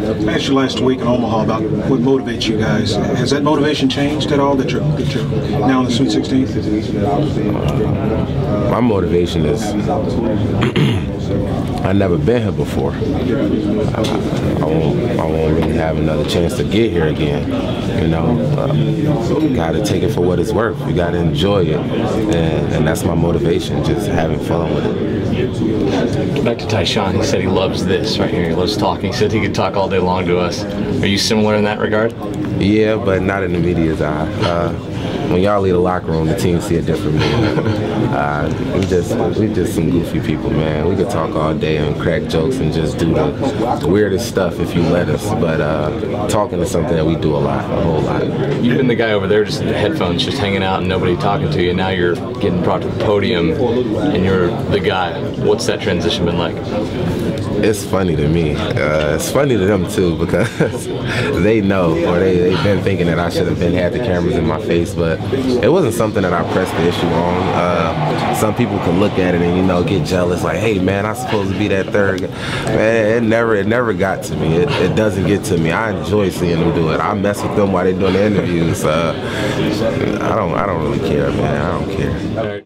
I asked you last week in Omaha about what motivates you guys. Has that motivation changed at all that you're now in the Sweet 16? My motivation is I've never been here before. I won't really have another chance to get here again. You know, you got to take it for what it's worth. You got to enjoy it, and that's my motivation, just having fun with it. Back to Tyshawn, he said he loves this right here. He loves talking. He said he could talk all day long to us. Are you similar in that regard? Yeah, but not in the media's eye. When y'all leave the locker room, the team see a different me. We just some goofy people, man. We could talk all day and crack jokes and just do the weirdest stuff if you let us. But talking is something that we do a whole lot. You've been the guy over there just in the headphones, just hanging out and nobody talking to you. Now you're getting brought to the podium and you're the guy. What's that transition been like? It's funny to me. It's funny to them too, because they know, or they've been thinking that I should have had the cameras in my face, but it wasn't something that I pressed the issue on. Some people can look at it and, you know, get jealous, like, hey man, I'm supposed to be that third guy. Man, it never got to me. It doesn't get to me. I enjoy seeing them do it. I mess with them while they're doing the interviews. I don't really care, man. I don't care.